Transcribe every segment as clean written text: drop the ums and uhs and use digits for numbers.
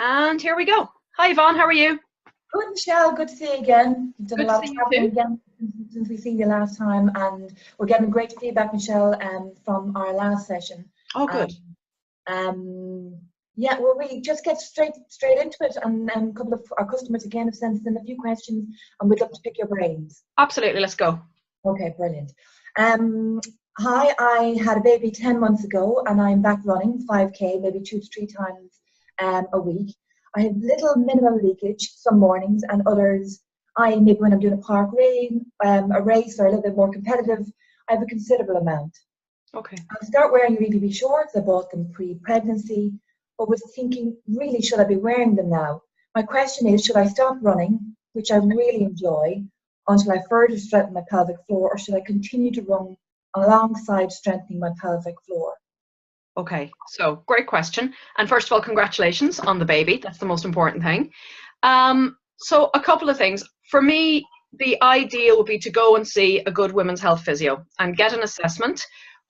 And here we go. Hi Yvonne, how are you? Good, Michelle. Good to see you again. You've done a Good to lot see of you traveling too. again since we seen you last time, and we're getting great feedback, Michelle, from our last session. Oh, good. Um, yeah, well, we just get straight into it, and a couple of our customers again have sent us in a few questions, and we'd love to pick your brains. Absolutely, let's go. Okay, brilliant. Hi, I had a baby 10 months ago, and I'm back running 5K, maybe 2 to 3 times a week. I have little minimal leakage some mornings, and others, maybe when I'm doing a park race or a little bit more competitive, I have a considerable amount. Okay. I start wearing your EVB shorts. I bought them pre-pregnancy, but was thinking, really, should I be wearing them now? My question is, should I stop running, which I really enjoy, until I further strengthen my pelvic floor, or should I continue to run alongside strengthening my pelvic floor? Okay, so great question. And first of all, congratulations on the baby. That's the most important thing. So a couple of things. For me, the ideal would be to go and see a good women's health physio and get an assessment.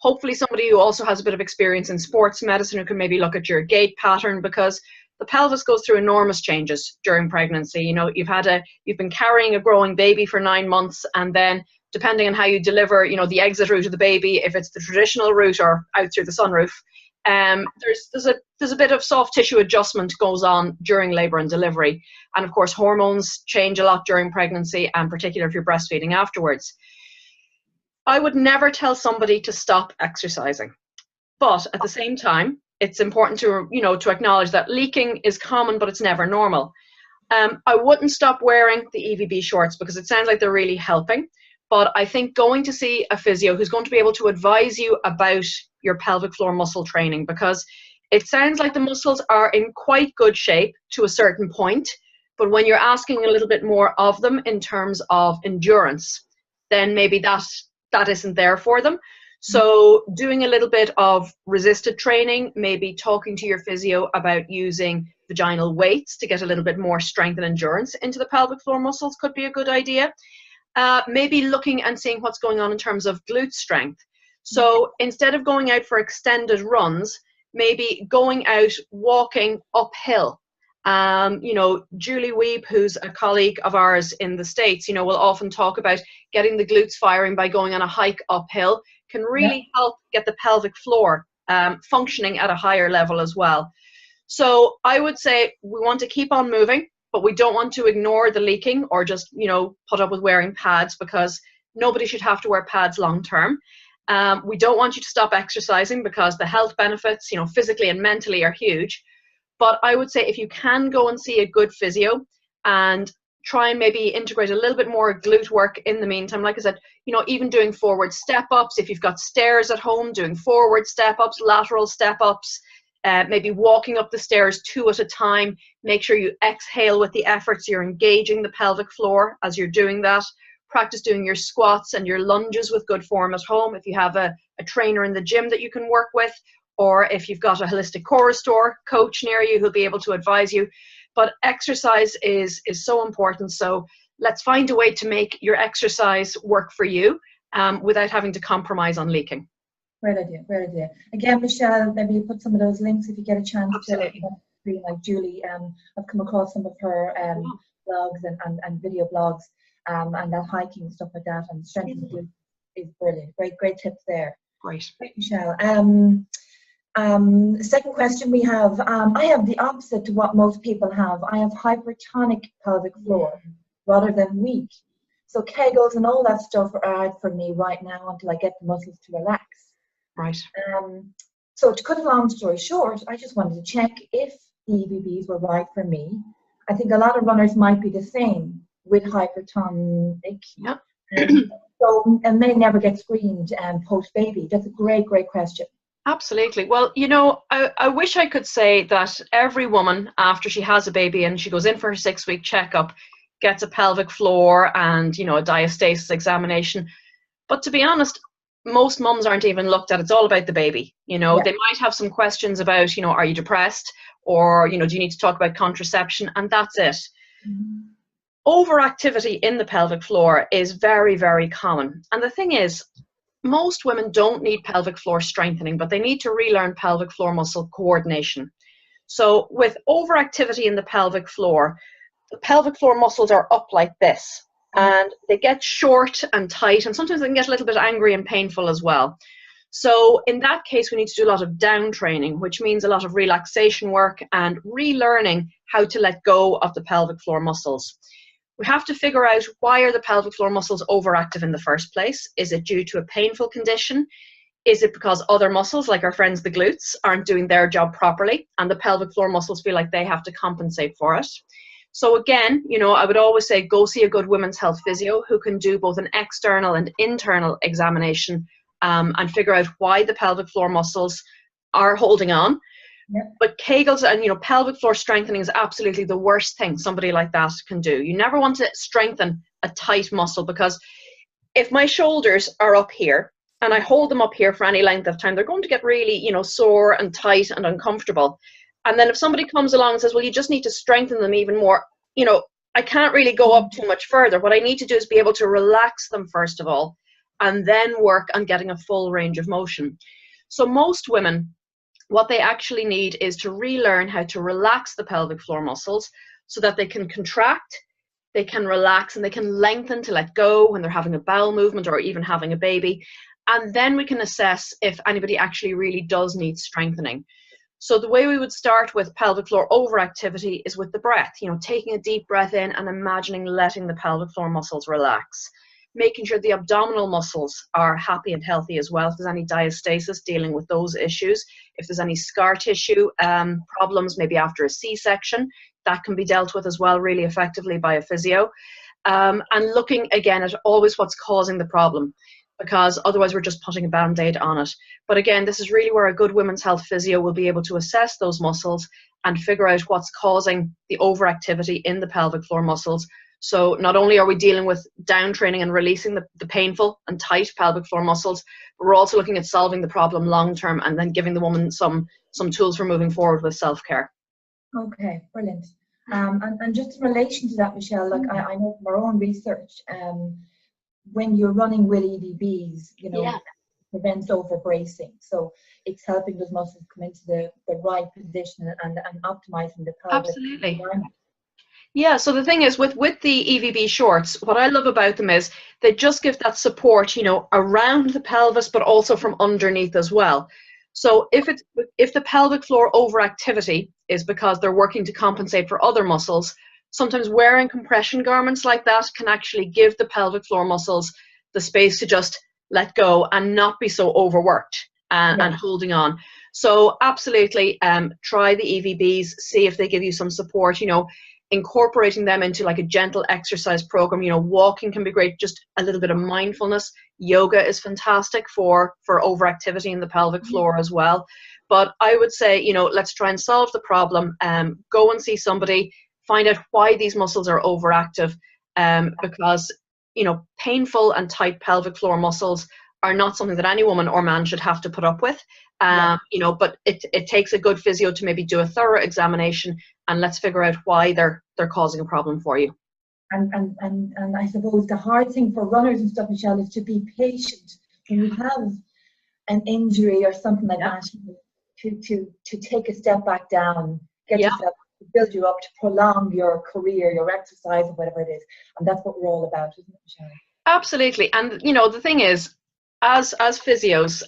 Hopefully somebody who also has a bit of experience in sports medicine who can maybe look at your gait pattern, because the pelvis goes through enormous changes during pregnancy. You know, you've been carrying a growing baby for 9 months, and then depending on how you deliver, you know, the exit route of the baby, if it's the traditional route or out through the sunroof, there's a bit of soft tissue adjustment goes on during labor and delivery. And of course, hormones change a lot during pregnancy, and particularly if you're breastfeeding afterwards. I would never tell somebody to stop exercising. But at the same time, it's important to, you know, to acknowledge that leaking is common, but it's never normal. I wouldn't stop wearing the EVB shorts because it sounds like they're really helping. But I think going to see a physio who's going to be able to advise you about your pelvic floor muscle training, because it sounds like the muscles are in quite good shape to a certain point, but when you're asking a little bit more of them in terms of endurance, then maybe that isn't there for them. So doing a little bit of resisted training, maybe talking to your physio about using vaginal weights to get a little bit more strength and endurance into the pelvic floor muscles could be a good idea. Maybe looking and seeing what's going on in terms of glute strength. So instead of going out for extended runs, maybe going out walking uphill. You know, Julie Weeb, who's a colleague of ours in the States, you know, will often talk about getting the glutes firing by going on a hike uphill, can really help get the pelvic floor functioning at a higher level as well. So I would say we want to keep on moving, but we don't want to ignore the leaking or just, you know, put up with wearing pads, because nobody should have to wear pads long term. We don't want you to stop exercising because the health benefits, you know, physically and mentally are huge. But I would say if you can go and see a good physio and try and maybe integrate a little bit more glute work in the meantime, like I said, you know, even doing forward step ups, if you've got stairs at home, doing forward step ups, lateral step ups, maybe walking up the stairs 2 at a time. Make sure you exhale with the efforts. You're engaging the pelvic floor as you're doing that. Practice doing your squats and your lunges with good form at home if you have a trainer in the gym that you can work with, or if you've got a holistic core restore coach near you who'll be able to advise you. But exercise is so important. So let's find a way to make your exercise work for you without having to compromise on leaking. Great idea, great idea. Again, Michelle, maybe you put some of those links if you get a chance. Absolutely. To like Julie, I've come across some of her blogs and video blogs, and that hiking and stuff like that, and strengthening is brilliant. Great tips there. Great, Michelle. Second question we have, I have the opposite to what most people have. I have hypertonic pelvic floor rather than weak. So Kegels and all that stuff are out for me right now until I get the muscles to relax. Right. So to cut a long story short, I just wanted to check if the EVBs were right for me. I think a lot of runners might be the same with hypertonic. Yeah. And may never get screened post-baby. That's a great question. Absolutely. Well, you know, I wish I could say that every woman after she has a baby and she goes in for her 6-week checkup gets a pelvic floor and, you know, a diastasis examination. But to be honest, most mums aren't even looked at. It's all about the baby. You know, they might have some questions about, you know, are you depressed? Or, you know, do you need to talk about contraception? And that's it. Overactivity in the pelvic floor is very, very common. And the thing is, most women don't need pelvic floor strengthening, but they need to relearn pelvic floor muscle coordination. So with overactivity in the pelvic floor muscles are up like this, and they get short and tight, and sometimes they can get a little bit angry and painful as well. So in that case, we need to do a lot of down training, which means a lot of relaxation work and relearning how to let go of the pelvic floor muscles. We have to figure out, why are the pelvic floor muscles overactive in the first place? Is it due to a painful condition? Is it because other muscles, like our friends the glutes, aren't doing their job properly, and the pelvic floor muscles feel like they have to compensate for it? So again, you know, I would always say go see a good women's health physio who can do both an external and internal examination and figure out why the pelvic floor muscles are holding on. Yep. But Kegels and, you know, pelvic floor strengthening is absolutely the worst thing somebody like that can do. You never want to strengthen a tight muscle, because if my shoulders are up here and I hold them up here for any length of time, they're going to get really, you know, sore and tight and uncomfortable. And then if somebody comes along and says, well, you just need to strengthen them even more, you know, I can't really go up too much further. What I need to do is be able to relax them first of all, and then work on getting a full range of motion. So most women, what they actually need is to relearn how to relax the pelvic floor muscles so that they can contract, they can relax, and they can lengthen to let go when they're having a bowel movement or even having a baby. And then we can assess if anybody actually really does need strengthening. So the way we would start with pelvic floor overactivity is with the breath, you know, taking a deep breath in and imagining letting the pelvic floor muscles relax. Making sure the abdominal muscles are happy and healthy as well. If there's any diastasis, dealing with those issues. If there's any scar tissue problems, maybe after a C-section, that can be dealt with as well really effectively by a physio. And looking again at always what's causing the problem, because otherwise we're just putting a band-aid on it. But again, this is really where a good women's health physio will be able to assess those muscles and figure out what's causing the overactivity in the pelvic floor muscles. So not only are we dealing with down training and releasing the painful and tight pelvic floor muscles, but we're also looking at solving the problem long term and then giving the woman some tools for moving forward with self-care. Okay, brilliant. And just in relation to that, Michelle, like I know from our own research, when you're running with EVBs, you know, it prevents overbracing. So it's helping those muscles come into the right position and optimizing the pelvic environment. Yeah, so the thing is with the EVB shorts, what I love about them is they just give that support, you know, around the pelvis, but also from underneath as well. So if the pelvic floor overactivity is because they're working to compensate for other muscles, sometimes wearing compression garments like that can actually give the pelvic floor muscles the space to just let go and not be so overworked and holding on. So absolutely try the EVBs, see if they give you some support, you know, incorporating them into like a gentle exercise program. You know, walking can be great, just a little bit of mindfulness. Yoga is fantastic for overactivity in the pelvic floor as well. But I would say, you know, let's try and solve the problem. Go and see somebody, find out why these muscles are overactive, because, you know, painful and tight pelvic floor muscles are not something that any woman or man should have to put up with. You know, but it takes a good physio to maybe do a thorough examination and let's figure out why they're causing a problem for you. And I suppose the hard thing for runners and stuff, Michelle, is to be patient when you have an injury or something like that, to take a step back down, get yourself, to build you up, to prolong your career, your exercise, or whatever it is. And that's what we're all about, isn't it, Michelle? Absolutely. And you know, the thing is, as physios,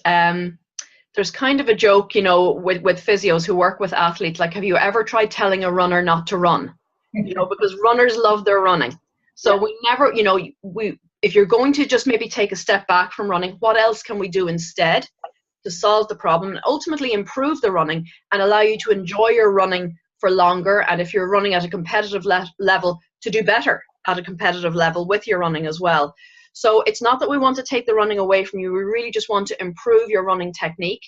there's kind of a joke, you know, with physios who work with athletes, like, have you ever tried telling a runner not to run? You know, because runners love their running. So we never, you know, if you're going to just maybe take a step back from running, what else can we do instead to solve the problem and ultimately improve the running and allow you to enjoy your running for longer? And if you're running at a competitive level, to do better at a competitive level with your running as well. So it's not that we want to take the running away from you. We really just want to improve your running technique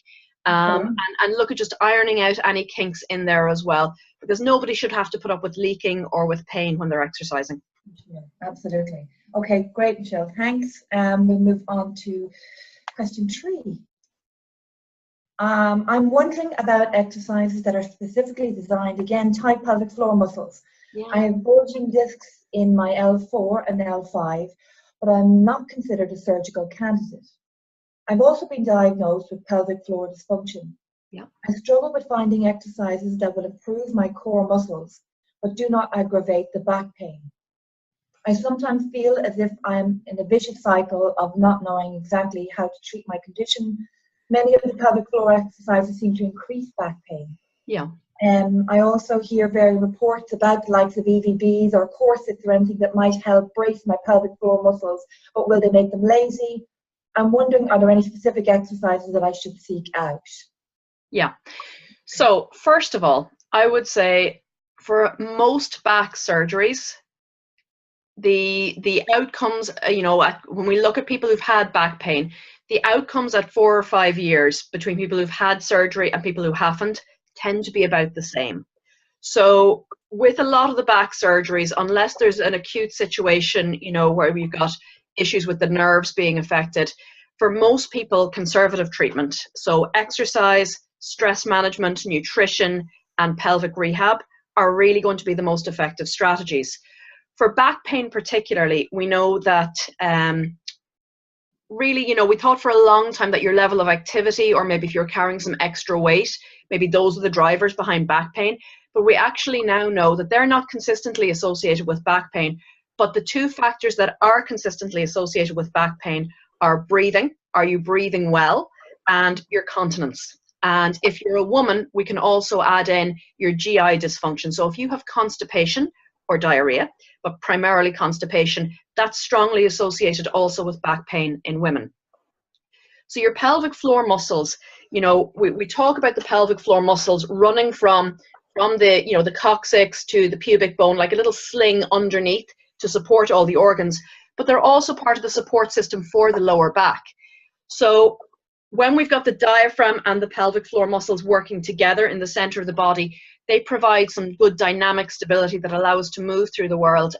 and look at just ironing out any kinks in there as well, because nobody should have to put up with leaking or with pain when they're exercising. Yeah, absolutely. Okay, great, Michelle. Thanks. We'll move on to question 3. I'm wondering about exercises that are specifically designed, again, tight pelvic floor muscles. I have bulging discs in my L4 and L5, but I'm not considered a surgical candidate. I've also been diagnosed with pelvic floor dysfunction. Yeah. I struggle with finding exercises that will improve my core muscles, but do not aggravate the back pain. I sometimes feel as if I'm in a vicious cycle of not knowing exactly how to treat my condition. Many of the pelvic floor exercises seem to increase back pain. Yeah. I also hear various reports about the likes of EVBs or corsets or anything that might help brace my pelvic floor muscles, but will they make them lazy? I'm wondering, are there any specific exercises that I should seek out? Yeah. So first of all, I would say for most back surgeries, the outcomes, when we look at people who've had back pain, the outcomes at 4 or 5 years between people who've had surgery and people who haven't tend to be about the same. So with a lot of the back surgeries, unless there's an acute situation, where we've got issues with the nerves being affected, for most people, conservative treatment, so exercise, stress management, nutrition, and pelvic rehab are really going to be the most effective strategies. For back pain particularly, we know that really, we thought for a long time that your level of activity, or maybe if you're carrying some extra weight, maybe those are the drivers behind back pain. But we actually now know that they're not consistently associated with back pain. But the two factors that are consistently associated with back pain are breathing. Are you breathing well? And your continence. And if you're a woman, we can also add in your GI dysfunction. So if you have constipation or diarrhea, but primarily constipation, that's strongly associated also with back pain in women. So your pelvic floor muscles, we talk about the pelvic floor muscles running from the coccyx to the pubic bone, like a little sling underneath to support all the organs, but they're also part of the support system for the lower back. So when we've got the diaphragm and the pelvic floor muscles working together in the center of the body, they provide some good dynamic stability that allow us to move through the world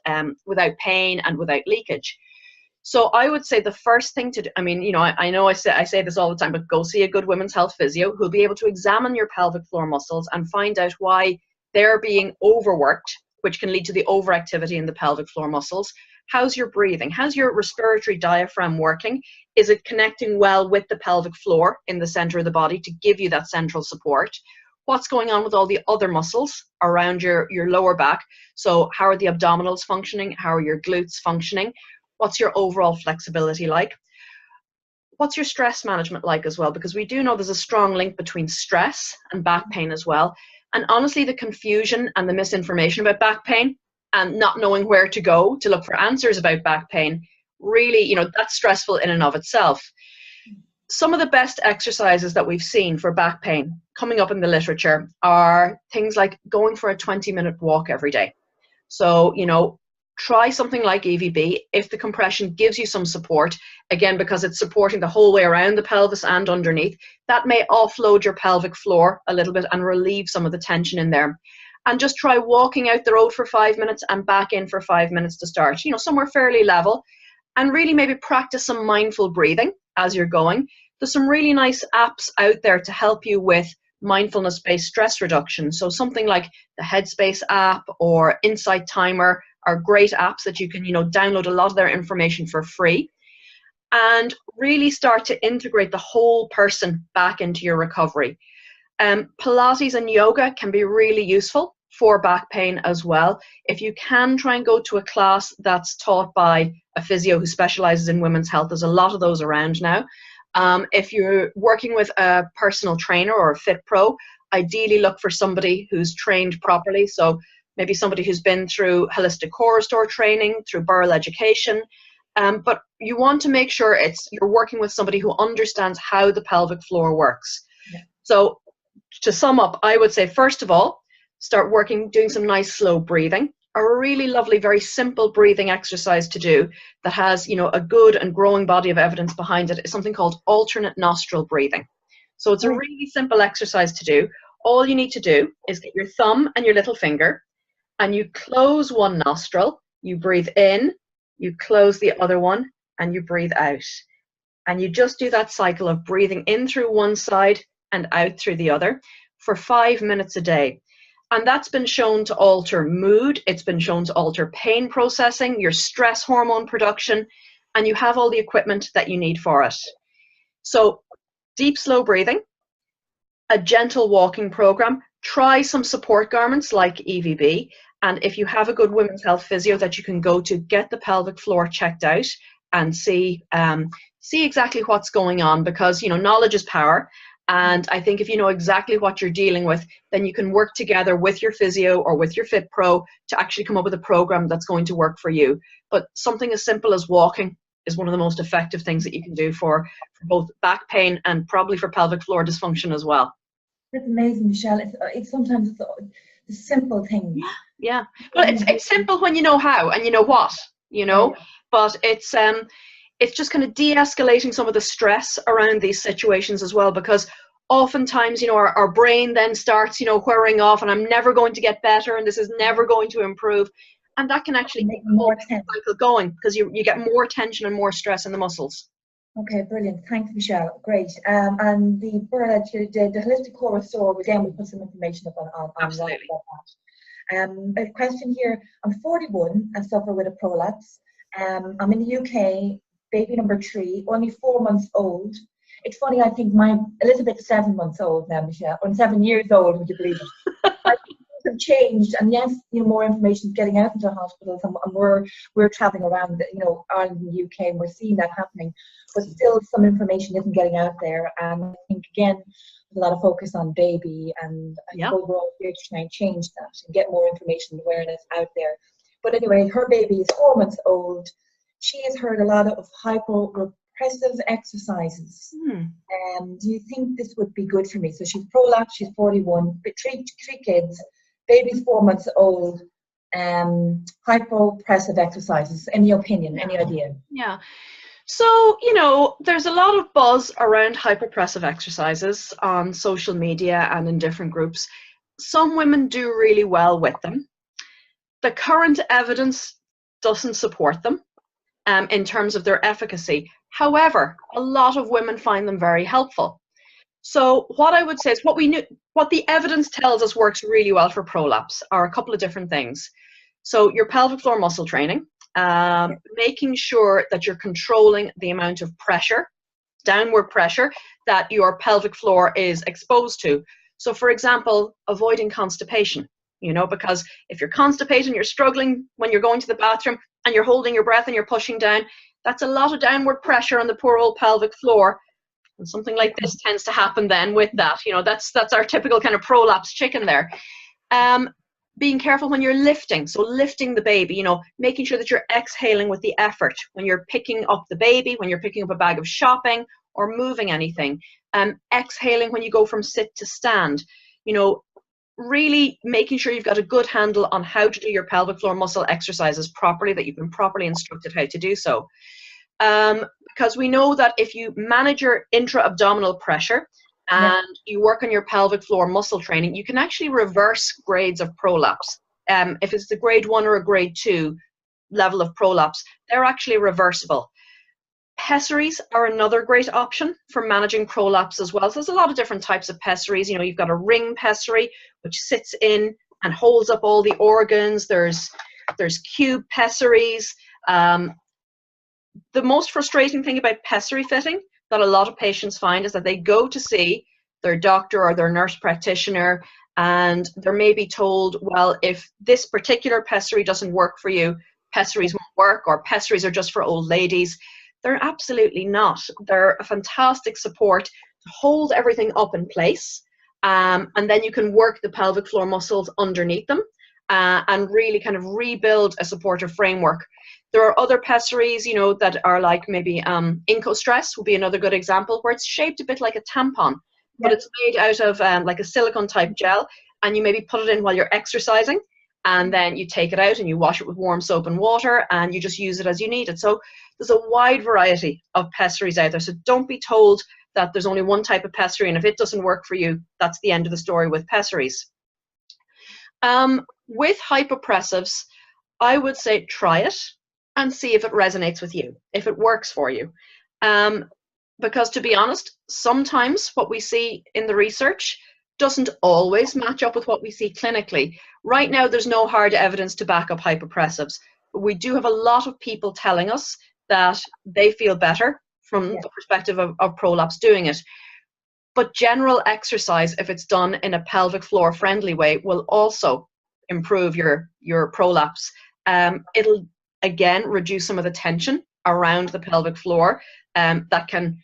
without pain and without leakage. So I would say the first thing to do, I know I say this all the time, but go see a good women's health physio who'll be able to examine your pelvic floor muscles and find out why they're being overworked, which can lead to the overactivity in the pelvic floor muscles. How's your breathing? How's your respiratory diaphragm working? Is it connecting well with the pelvic floor in the center of the body to give you that central support? What's going on with all the other muscles around your lower back? So how are the abdominals functioning? How are your glutes functioning? What's your overall flexibility like? What's your stress management like as well? Because we do know there's a strong link between stress and back pain as well. And honestly, the confusion and the misinformation about back pain and not knowing where to go to look for answers about back pain, really, that's stressful in and of itself. Some of the best exercises that we've seen for back pain coming up in the literature are things like going for a 20-minute walk every day. So, try something like EVB if the compression gives you some support, again, because it's supporting the whole way around the pelvis and underneath. That may offload your pelvic floor a little bit and relieve some of the tension in there. And just try walking out the road for 5 minutes and back in for 5 minutes to start, somewhere fairly level. And really maybe practice some mindful breathing as you're going. There's some really nice apps out there to help you with mindfulness-based stress reduction. So something like the Headspace app or Insight Timer are great apps that you can, download a lot of their information for free and really start to integrate the whole person back into your recovery. Pilates and yoga can be really useful for back pain as well. If you can try and go to a class that's taught by a physio who specializes in women's health, there's a lot of those around now. If you're working with a personal trainer or a fit pro, ideally look for somebody who's trained properly. So maybe somebody who's been through holistic core restore training, through Burrell education. But you want to make sure you're working with somebody who understands how the pelvic floor works. Yeah. So to sum up, I would say, first of all, start doing some nice slow breathing. A really lovely, very simple breathing exercise to do that has, a good and growing body of evidence behind it is something called alternate nostril breathing. So it's a really simple exercise to do. All you need to do is get your thumb and your little finger and you close one nostril, you breathe in, you close the other one, and you breathe out. And you just do that cycle of breathing in through one side and out through the other for 5 minutes a day. And that's been shown to alter mood, it's been shown to alter pain processing, your stress hormone production, and you have all the equipment that you need for it. So deep, slow breathing, a gentle walking program. Try some support garments like EVB. And if you have a good women's health physio that you can go to, get the pelvic floor checked out and see exactly what's going on, because, you know, knowledge is power. And I think if you know exactly what you're dealing with, then you can work together with your physio or with your Fit Pro to actually come up with a program that's going to work for you. But something as simple as walking is one of the most effective things that you can do for both back pain and probably for pelvic floor dysfunction as well. That's amazing, Michelle. It's sometimes the simple things. Yeah. Well, it's simple when you know how and you know what, you know, but it's just kind of de-escalating some of the stress around these situations as well, because oftentimes, you know, our brain then starts, you know, whirring off, and I'm never going to get better, and this is never going to improve. And that can actually make more tense. Cycle going, because you get more tension and more stress in the muscles. Okay, brilliant. Thanks, Michelle. Great. And the holistic core restore, again, we'll put some information up on Absolutely. That. A question here. I'm 41 and suffer with a prolapse. I'm in the UK, baby number 3, only 4 months old. It's funny, I think Elizabeth's 7 months old now, Michelle, or 7 years old, would you believe it? Have changed, and yes, you know, more information is getting out into hospitals, and we're traveling around, you know, Ireland and the UK, and we're seeing that happening, but still some information isn't getting out there. And I think, again, there's a lot of focus on baby, and I suppose we're all here to try and change that and get more information and awareness out there. But anyway, her baby is 4 months old. She has heard a lot of hyporepressive exercises. Do you think this would be good for me? So she's prolapsed, she's 41, but three kids, baby's 4 months old, hypopressive exercises. Any opinion, any idea? Yeah. So, you know, there's a lot of buzz around hypopressive exercises on social media and in different groups. Some women do really well with them. The current evidence doesn't support them in terms of their efficacy. However, a lot of women find them very helpful. So what I would say is what the evidence tells us works really well for prolapse are a couple of different things. So your pelvic floor muscle training, making sure that you're controlling the amount of pressure, downward pressure, that your pelvic floor is exposed to. So for example, avoiding constipation, you know, because if you're constipated and you're struggling when you're going to the bathroom and you're holding your breath and you're pushing down, that's a lot of downward pressure on the poor old pelvic floor. And something like this tends to happen then with that. You know, that's our typical kind of prolapse chicken there. Being careful when you're lifting. So lifting the baby, you know, making sure that you're exhaling with the effort when you're picking up the baby, when you're picking up a bag of shopping or moving anything. Exhaling when you go from sit to stand. You know, really making sure you've got a good handle on how to do your pelvic floor muscle exercises properly, that you've been properly instructed how to do so. Because we know that if you manage your intra-abdominal pressure and you work on your pelvic floor muscle training, you can actually reverse grades of prolapse. If it's the grade 1 or a grade 2 level of prolapse, they're actually reversible. Pessaries are another great option for managing prolapse as well. So there's a lot of different types of pessaries. You know, you've got a ring pessary, which sits in and holds up all the organs. There's cube pessaries. The most frustrating thing about pessary fitting that a lot of patients find is that they go to see their doctor or their nurse practitioner, and they're maybe told, well, if this particular pessary doesn't work for you, pessaries won't work, or pessaries are just for old ladies. They're absolutely not. They're a fantastic support to hold everything up in place, and then you can work the pelvic floor muscles underneath them and really kind of rebuild a supportive framework. There are other pessaries, you know, that are like maybe IncoStress would be another good example, where it's shaped a bit like a tampon, but it's made out of like a silicone type gel, and you maybe put it in while you're exercising, and then you take it out and you wash it with warm soap and water, and you just use it as you need it. So there's a wide variety of pessaries out there. So don't be told that there's only one type of pessary, and if it doesn't work for you, that's the end of the story with pessaries. With hypopressives, I would say try it and see if it resonates with you, if it works for you. Because to be honest, sometimes what we see in the research doesn't always match up with what we see clinically. Right now, there's no hard evidence to back up hypopressives, but we do have a lot of people telling us that they feel better from the perspective of prolapse doing it. But general exercise, if it's done in a pelvic floor friendly way, will also improve your prolapse. It'll again reduce some of the tension around the pelvic floor, that can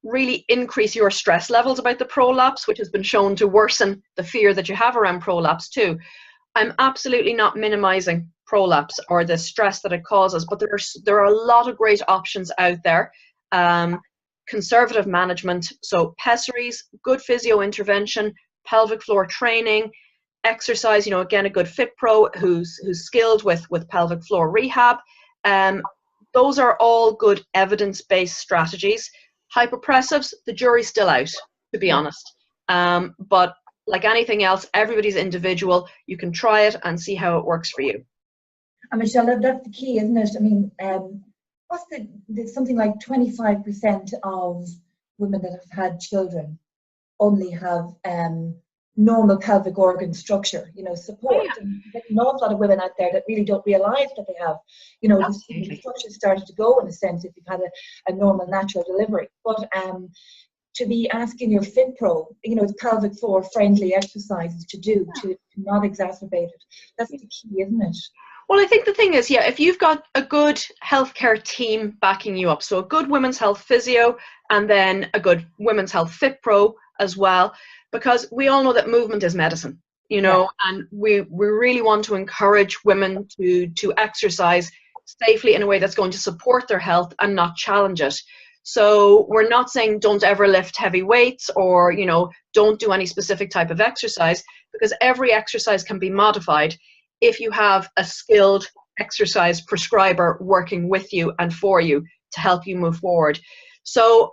really increase your stress levels about the prolapse, which has been shown to worsen the fear that you have around prolapse too. I'm absolutely not minimizing prolapse or the stress that it causes, but there are a lot of great options out there. Conservative management, so pessaries, good physio intervention, pelvic floor training, exercise, again, a good fit pro who's skilled with pelvic floor rehab. Those are all good evidence-based strategies. Hyperpressives, the jury's still out, to be honest. But like anything else, everybody's individual. You can try it and see how it works for you. And Michelle, that's the key, isn't it? I mean, what's something like 25% of women that have had children only have normal pelvic organ structure, support. Yeah. And there's an awful lot of women out there that really don't realise that they have, the structure started to go in a sense if you've had a normal natural delivery. But to be asking your fit pro, the pelvic floor friendly exercises to do to not exacerbate it, that's the key, isn't it? Well, I think the thing is, if you've got a good healthcare team backing you up, so a good women's health physio and then a good women's health fit pro as well, because we all know that movement is medicine, and we really want to encourage women to exercise safely in a way that's going to support their health and not challenge it. So we're not saying don't ever lift heavy weights or, don't do any specific type of exercise, because every exercise can be modified if you have a skilled exercise prescriber working with you and for you to help you move forward. So,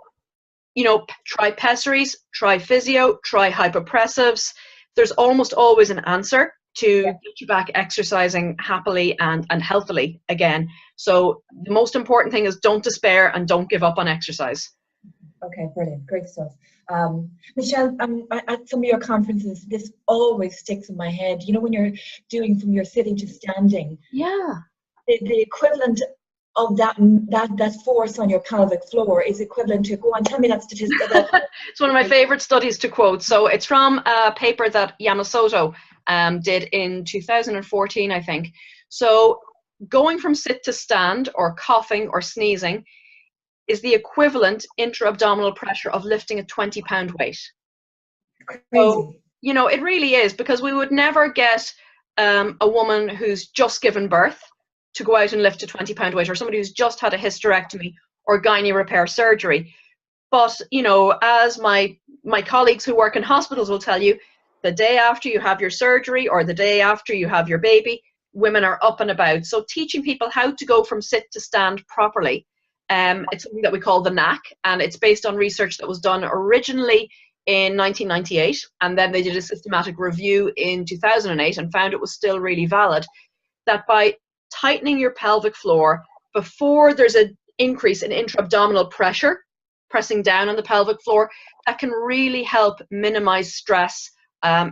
try pessaries, try physio, try hyperpressives. There's almost always an answer to get you back exercising happily and healthily again. So the most important thing is don't despair and don't give up on exercise. Okay, brilliant, great stuff. Michelle, at some of your conferences, this always sticks in my head. When you're doing from your sitting to standing, the equivalent of that force on your pelvic floor is equivalent to, go on, tell me that statistic. It's one of my favorite studies to quote. So it's from a paper that Yamamoto did in 2014, I think. So going from sit to stand or coughing or sneezing is the equivalent intra-abdominal pressure of lifting a 20-pound weight. Crazy. So, it really is, because we would never get a woman who's just given birth to go out and lift a 20-pound weight, or somebody who's just had a hysterectomy or gynae repair surgery. But, as my colleagues who work in hospitals will tell you, the day after you have your surgery or the day after you have your baby, women are up and about. So teaching people how to go from sit to stand properly, it's something that we call the knack, and it's based on research that was done originally in 1998, and then they did a systematic review in 2008 and found it was still really valid, that by tightening your pelvic floor before there's an increase in intra-abdominal pressure, pressing down on the pelvic floor, that can really help minimize stress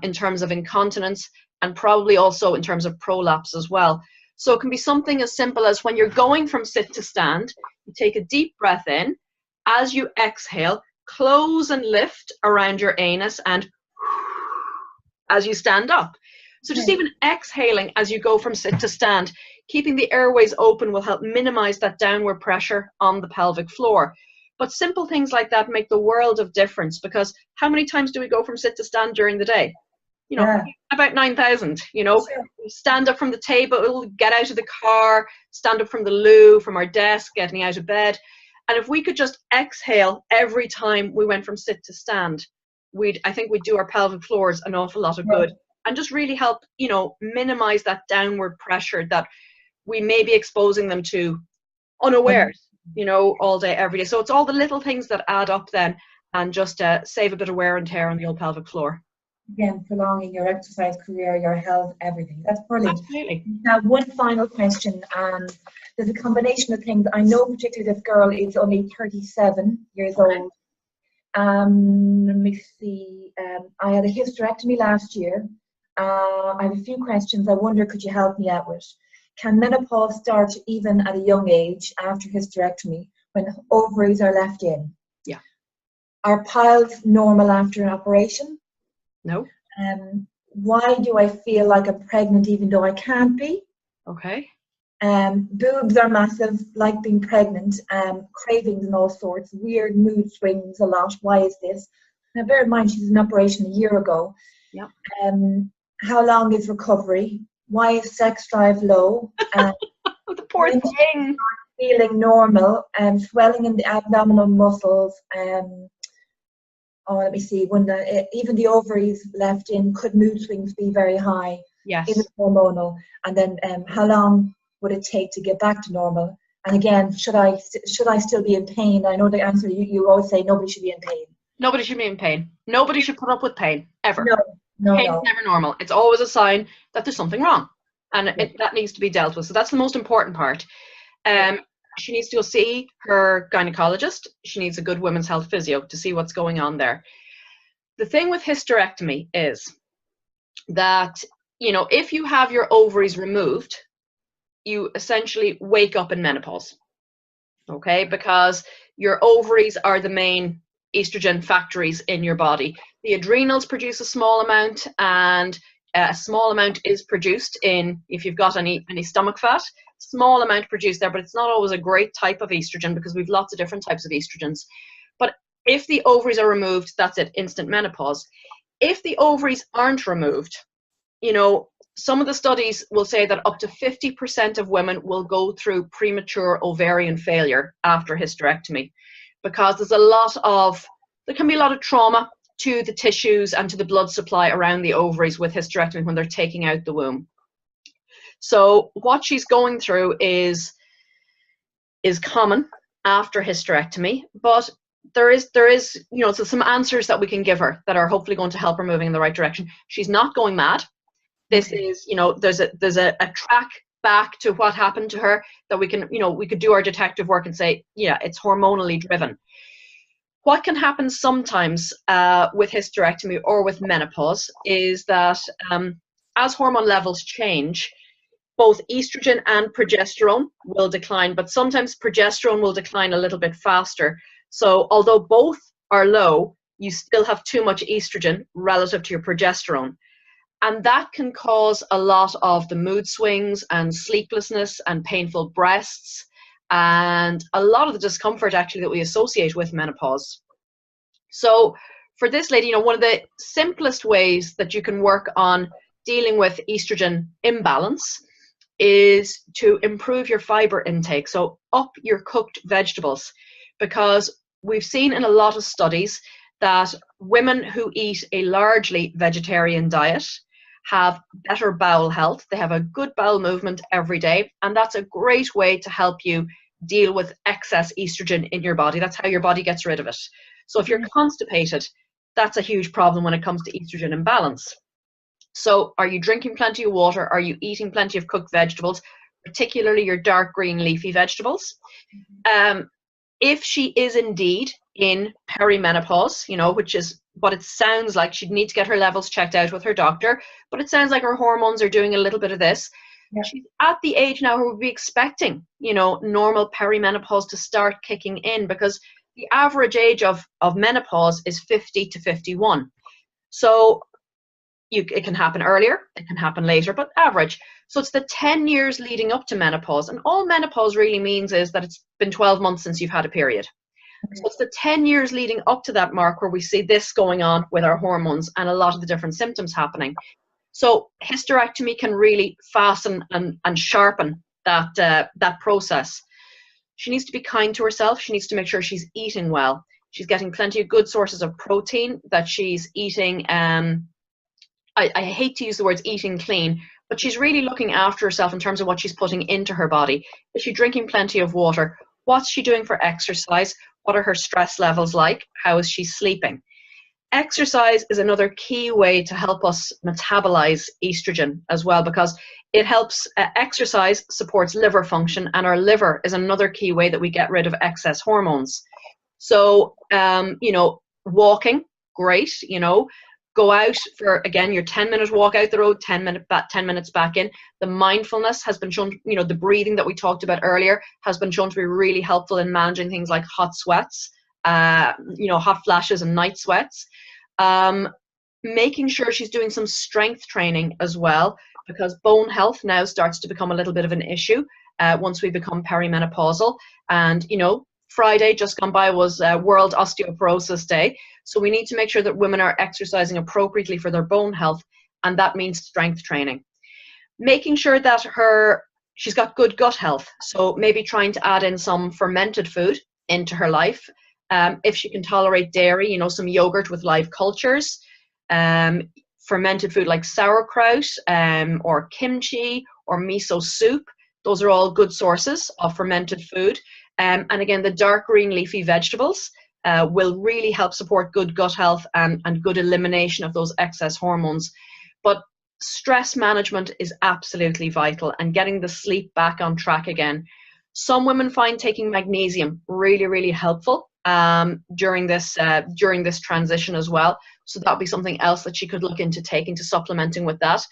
in terms of incontinence and probably also in terms of prolapse as well. So it can be something as simple as when you're going from sit to stand, you take a deep breath in. As you exhale, close and lift around your anus and as you stand up. So just even exhaling as you go from sit to stand, keeping the airways open will help minimize that downward pressure on the pelvic floor. But simple things like that make the world of difference, because how many times do we go from sit to stand during the day? About 9,000, stand up from the table, get out of the car, stand up from the loo, from our desk, getting out of bed. And if we could just exhale every time we went from sit to stand, I think we'd do our pelvic floors an awful lot of good and just really help, minimize that downward pressure that we may be exposing them to unawares, all day, every day. So it's all the little things that add up then and just save a bit of wear and tear on the old pelvic floor. Again, prolonging your exercise career, your health, everything. That's brilliant. Absolutely. Now, one final question, and there's a combination of things. I know particularly this girl is only 37 years old. Let me see. I had a hysterectomy last year. I have a few questions. I wonder, could you help me out with? Can menopause start even at a young age after hysterectomy when ovaries are left in? Yeah. Are piles normal after an operation? No. Why do I feel like I'm pregnant even though I can't be? Okay. Boobs are massive, like being pregnant. Cravings and all sorts. Weird mood swings a lot. Why is this? Now, bear in mind, she's an operation a year ago. Yeah. How long is recovery? Why is sex drive low? Oh, the poor When thing. feeling normal, swelling in the abdominal muscles. Let me see. When even the ovaries left in, could mood swings be very high? Yes. Is it hormonal? And then how long would it take to get back to normal? And again, should I still be in pain? I know the answer. You always say nobody should be in pain. Nobody should be in pain. Nobody should put up with pain ever. No. Pain is never normal. It's always a sign that there's something wrong, and that needs to be dealt with. So that's the most important part. She needs to go see her gynecologist. She needs a good women's health physio to see what's going on there. The thing with hysterectomy is that, if you have your ovaries removed, you essentially wake up in menopause. Okay, because your ovaries are the main estrogen factories in your body. The adrenals produce a small amount, and a small amount is produced if you've got any stomach fat. Small amount produced there, but it's not always a great type of estrogen because we've lots of different types of estrogens. But if the ovaries are removed, that's it, instant menopause. If the ovaries aren't removed, some of the studies will say that up to 50% of women will go through premature ovarian failure after hysterectomy, because there can be a lot of trauma to the tissues and to the blood supply around the ovaries with hysterectomy when they're taking out the womb. So what she's going through is common after hysterectomy, but there is so some answers that we can give her that are hopefully going to help her moving in the right direction. She's not going mad. This is, there's a track back to what happened to her that we can, we could do our detective work and say, yeah, it's hormonally driven. What can happen sometimes with hysterectomy or with menopause is that as hormone levels change, both estrogen and progesterone will decline, but sometimes progesterone will decline a little bit faster. So although both are low, you still have too much estrogen relative to your progesterone. And that can cause a lot of the mood swings and sleeplessness and painful breasts and a lot of the discomfort actually that we associate with menopause. So for this lady, one of the simplest ways that you can work on dealing with estrogen imbalance is to improve your fiber intake. So up your cooked vegetables, because we've seen in a lot of studies that women who eat a largely vegetarian diet have better bowel health. They have a good bowel movement every day, and that's a great way to help you deal with excess estrogen in your body. That's how your body gets rid of it. So if you're constipated, that's a huge problem when it comes to estrogen imbalance. So are you drinking plenty of water? Are you eating plenty of cooked vegetables, particularly your dark green leafy vegetables? If she is indeed in perimenopause, which is what it sounds like, she'd need to get her levels checked out with her doctor, but it sounds like her hormones are doing a little bit of this. Yeah. She's at the age now where we'd be expecting, normal perimenopause to start kicking in, because the average age of menopause is 50 to 51. So it can happen earlier, it can happen later, but average. So it's the 10 years leading up to menopause. And all menopause really means is that it's been 12 months since you've had a period. Okay. So it's the 10 years leading up to that mark where we see this going on with our hormones and a lot of the different symptoms happening. So hysterectomy can really fasten and sharpen that process. She needs to be kind to herself. She needs to make sure she's eating well. She's getting plenty of good sources of protein, that she's eating, I hate to use the words eating clean, but she's really looking after herself in terms of what she's putting into her body. Is she drinking plenty of water? What's she doing for exercise? What are her stress levels like? How is she sleeping? Exercise is another key way to help us metabolize estrogen as well, because it helps, exercise supports liver function, and our liver is another key way that we get rid of excess hormones. So, walking, great, go out for, again, your 10-minute walk out the road, 10 minutes back in. The mindfulness has been shown, the breathing that we talked about earlier has been shown to be really helpful in managing things like hot sweats hot flashes and night sweats. Making sure she's doing some strength training as well, because bone health now starts to become a little bit of an issue once we become perimenopausal. And, Friday just gone by was World Osteoporosis Day. So we need to make sure that women are exercising appropriately for their bone health, and that means strength training. Making sure that she's got good gut health. So maybe trying to add in some fermented food into her life. If she can tolerate dairy, some yogurt with live cultures. Fermented food like sauerkraut or kimchi or miso soup. Those are all good sources of fermented food. And again, the dark green leafy vegetables will really help support good gut health and good elimination of those excess hormones. But stress management is absolutely vital, and getting the sleep back on track again. Some women find taking magnesium really, really helpful during this transition as well. So that'll be something else that she could look into taking, to supplementing with that.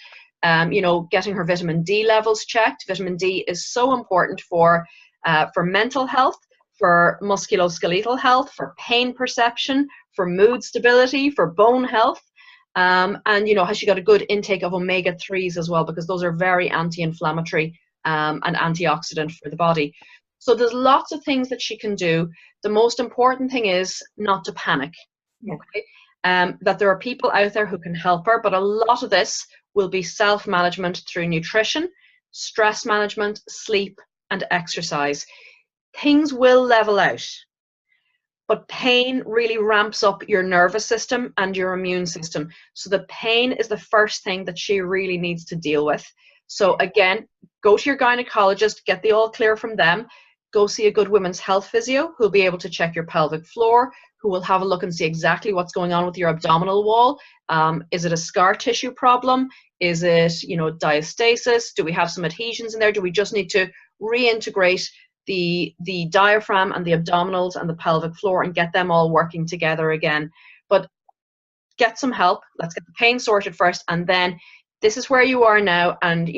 Getting her vitamin D levels checked. Vitamin D is so important for mental health, for musculoskeletal health, for pain perception, for mood stability, for bone health. And has she got a good intake of omega-3s as well, because those are very anti-inflammatory and antioxidant for the body. So there's lots of things that she can do. The most important thing is not to panic. Yeah. Okay? That there are people out there who can help her, but a lot of this will be self-management through nutrition, stress management, sleep, and exercise. Things will level out, but pain really ramps up your nervous system and your immune system. So the pain is the first thing that she really needs to deal with. So again, go to your gynecologist, get the all clear from them. Go see a good women's health physio who'll be able to check your pelvic floor, who will have a look and see exactly what's going on with your abdominal wall. Is it a scar tissue problem? Is it, diastasis? Do we have some adhesions in there? Do we just need to reintegrate the diaphragm and the abdominals and the pelvic floor and get them all working together again? But get some help. Let's get the pain sorted first, and then this is where you are now, and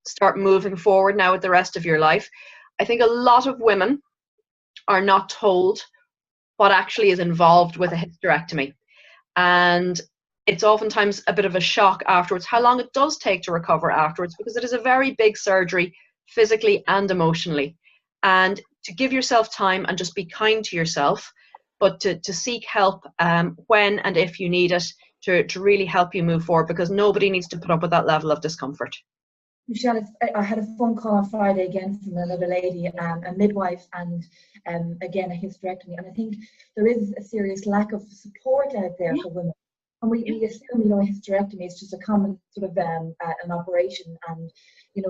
start moving forward now with the rest of your life. I think a lot of women are not told what actually is involved with a hysterectomy, and it's oftentimes a bit of a shock afterwards how long it does take to recover afterwards, because it is a very big surgery physically and emotionally. And to give yourself time and just be kind to yourself, but to seek help when and if you need it, to really help you move forward, because nobody needs to put up with that level of discomfort. Michelle, I had a phone call on Friday again from another lady, a midwife, and again a hysterectomy. And I think there is a serious lack of support out there for women. And we assume, a hysterectomy is just a common sort of an operation, and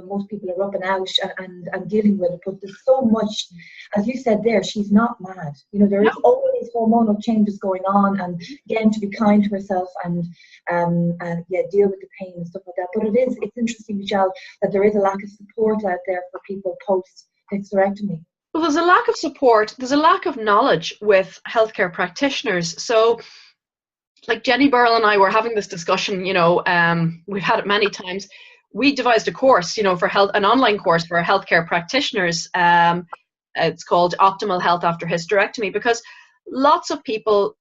most people are up and out and dealing with it. But there's so much, as you said there, she's not mad. There is always hormonal changes going on, and again, to be kind to herself and deal with the pain and stuff like that. But it's interesting, Michelle, that there is a lack of support out there for people post hysterectomy. Well, there's a lack of support. There's a lack of knowledge with healthcare practitioners. So, like Jenny Burrell and I were having this discussion, we've had it many times. We devised a course, for an online course for healthcare practitioners. It's called Optimal Health After Hysterectomy, because lots of people,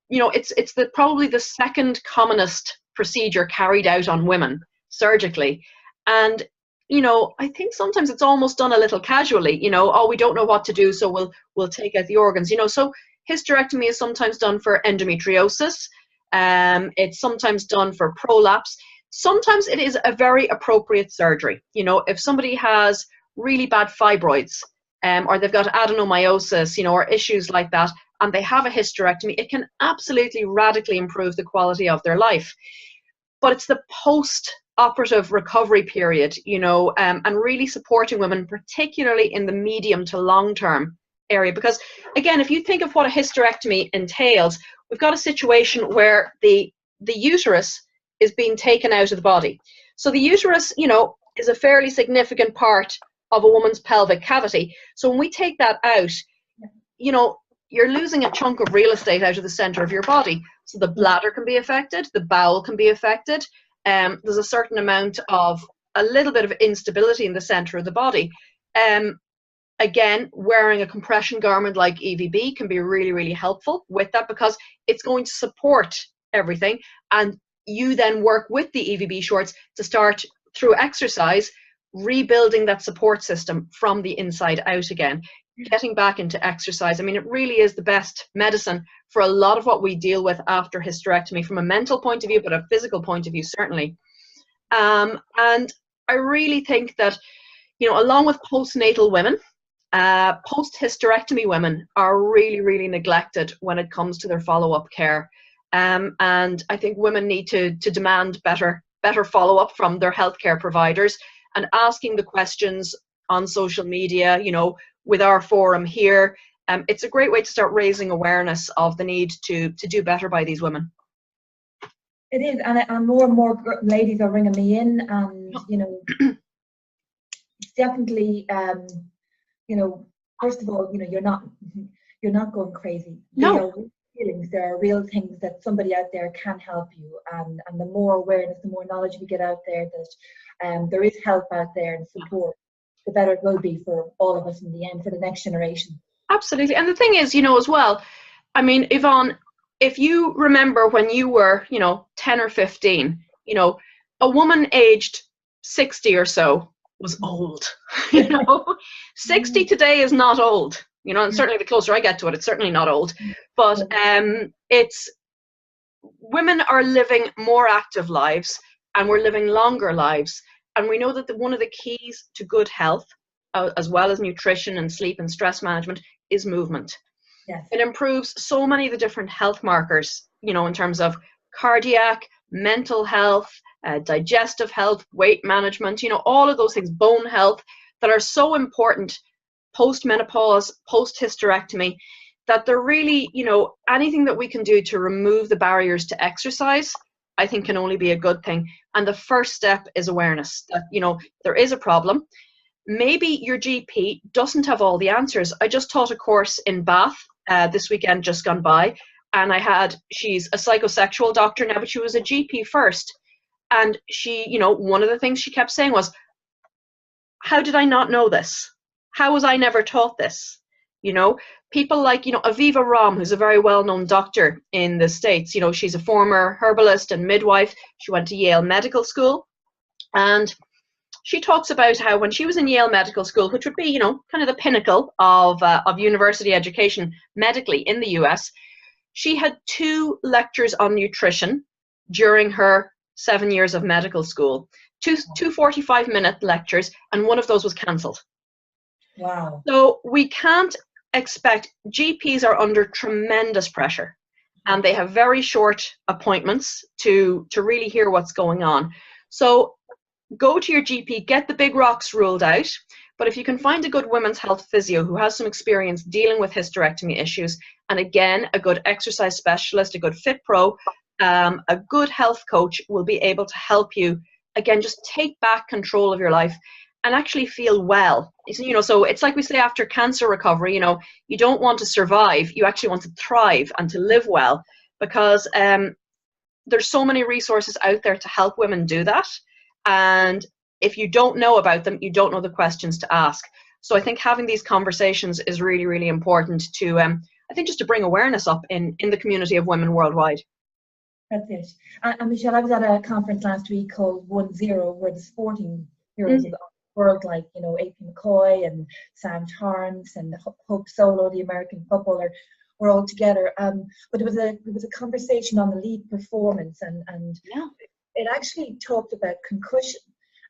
it's probably the second commonest procedure carried out on women surgically. And, I think sometimes it's almost done a little casually, we don't know what to do, so we'll take out the organs, So hysterectomy is sometimes done for endometriosis. It's sometimes done for prolapse. Sometimes it is a very appropriate surgery. If somebody has really bad fibroids, or they've got adenomyosis, or issues like that, and they have a hysterectomy, it can absolutely radically improve the quality of their life. But it's the post-operative recovery period, and really supporting women, particularly in the medium to long-term area. Because again, if you think of what a hysterectomy entails, we've got a situation where the uterus is being taken out of the body. So the uterus, is a fairly significant part of a woman's pelvic cavity. So when we take that out, you're losing a chunk of real estate out of the center of your body. So the bladder can be affected, the bowel can be affected. There's a certain amount of a little bit of instability in the center of the body. again, wearing a compression garment like EVB can be really, really helpful with that, because it's going to support everything. And you then work with the EVB shorts to start, through exercise, rebuilding that support system from the inside out again, getting back into exercise. I mean, it really is the best medicine for a lot of what we deal with after hysterectomy, from a mental point of view, but a physical point of view, certainly. And I really think that, you know, along with postnatal women, post-hysterectomy women are really, really neglected when it comes to their follow-up care. And I think women need to demand better follow-up from their healthcare providers, and asking the questions on social media, you know, with our forum here. It's a great way to start raising awareness of the need to do better by these women. It is, and more ladies are ringing me in, and you know, it's definitely, you know, first of all, you know, you're not going crazy. No. They are real feelings. There are real things that somebody out there can help you, and the more awareness, the more knowledge we get out there that there is help out there and support, the better it will be for all of us in the end, for the next generation. Absolutely. And the thing is, you know, as well, I mean, Yvonne, if you remember when you were, you know, 10 or 15, you know, a woman aged 60 or so was old. You know, 60 today is not old, you know, and certainly the closer I get to it, it's certainly not old. But it's, women are living more active lives, and we're living longer lives. And we know that one of the keys to good health, as well as nutrition and sleep and stress management, is movement. Yes. It improves so many of the different health markers, you know, in terms of cardiac, mental health, digestive health, weight management, you know, all of those things, bone health, that are so important post-menopause, post-hysterectomy, that they're really, you know, anything that we can do to remove the barriers to exercise, I think can only be a good thing. And the first step is awareness that, you know, there is a problem. Maybe your GP doesn't have all the answers. I just taught a course in Bath this weekend just gone by, and she's a psychosexual doctor now, but she was a GP first. And she, you know, one of the things she kept saying was, how did I not know this? How was I never taught this? You know, people like, you know, Aviva Ram, who's a very well-known doctor in the States, you know, she's a former herbalist and midwife. She went to Yale Medical School, and she talks about how when she was in Yale Medical School, which would be, you know, kind of the pinnacle of university education medically in the US, she had 2 lectures on nutrition during her 7 years of medical school, two 45-minute lectures, and one of those was cancelled. Wow. So we can't expect, GPs are under tremendous pressure, and they have very short appointments to really hear what's going on. So go to your GP, get the big rocks ruled out. But if you can find a good women's health physio who has some experience dealing with hysterectomy issues, and again, a good exercise specialist, a good fit pro, a good health coach will be able to help you, again, just take back control of your life and actually feel well. You know, so it's like we say after cancer recovery, you know, you don't want to survive, you actually want to thrive and to live well, because there's so many resources out there to help women do that. And if you don't know about them, you don't know the questions to ask. So I think having these conversations is really, really important to, I think, just to bring awareness up in the community of women worldwide. That's it. And Michelle, I was at a conference last week called 1-0, where the sporting heroes of the world, like, you know, AP McCoy and Sam Torrance and Hope Solo, the American footballer, were all together. But it was a conversation on the lead performance, and yeah, it actually talked about concussion,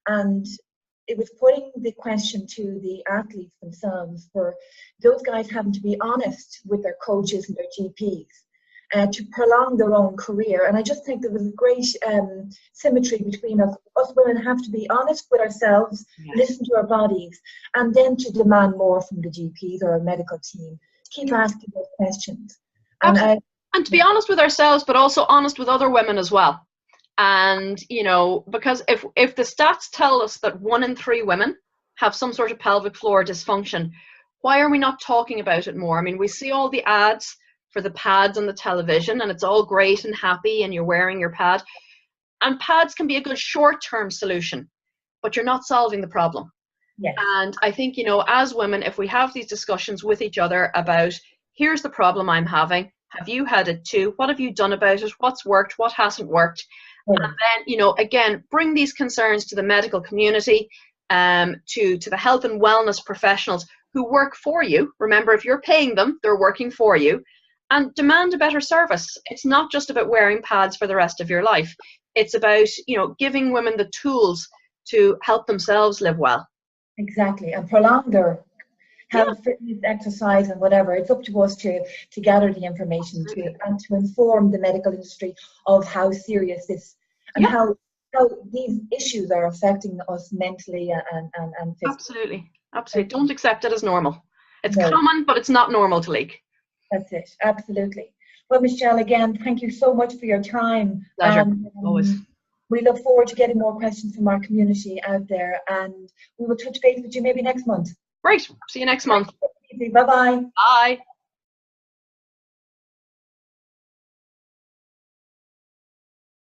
and it was putting the question to the athletes themselves, for those guys having to be honest with their coaches and their GPs to prolong their own career. And I just think there was a great symmetry between us. Us women have to be honest with ourselves, listen to our bodies, and then to demand more from the GPs or a medical team. Keep asking those questions. And to be honest with ourselves, but also honest with other women as well. And, you know, because if the stats tell us that 1 in 3 women have some sort of pelvic floor dysfunction, why are we not talking about it more? I mean, we see all the ads for the pads on the television, and it's all great and happy, and you're wearing your pad. And pads can be a good short-term solution, but you're not solving the problem. Yes. And I think, you know, as women, if we have these discussions with each other about, here's the problem I'm having, have you had it too? What have you done about it? What's worked? What hasn't worked? Brilliant. And then, you know, again, bring these concerns to the medical community, to the health and wellness professionals who work for you. Remember, if you're paying them, they're working for you, and demand a better service. It's not just about wearing pads for the rest of your life. It's about, you know, giving women the tools to help themselves live well. Exactly, and prolong their Yeah, health, fitness, exercise, and whatever. It's up to us to gather the information absolutely. and to inform the medical industry of how serious this and Yeah, how these issues are affecting us mentally and physically. absolutely. Absolutely. Don't accept it as normal. It's No, common, but it's not normal to leak. that's it. Absolutely. Well, Michelle, again, thank you so much for your time. Pleasure. Always. We look forward to getting more questions from our community out there, and we will touch base with you maybe next month. Great. See you next month. Bye bye. Bye.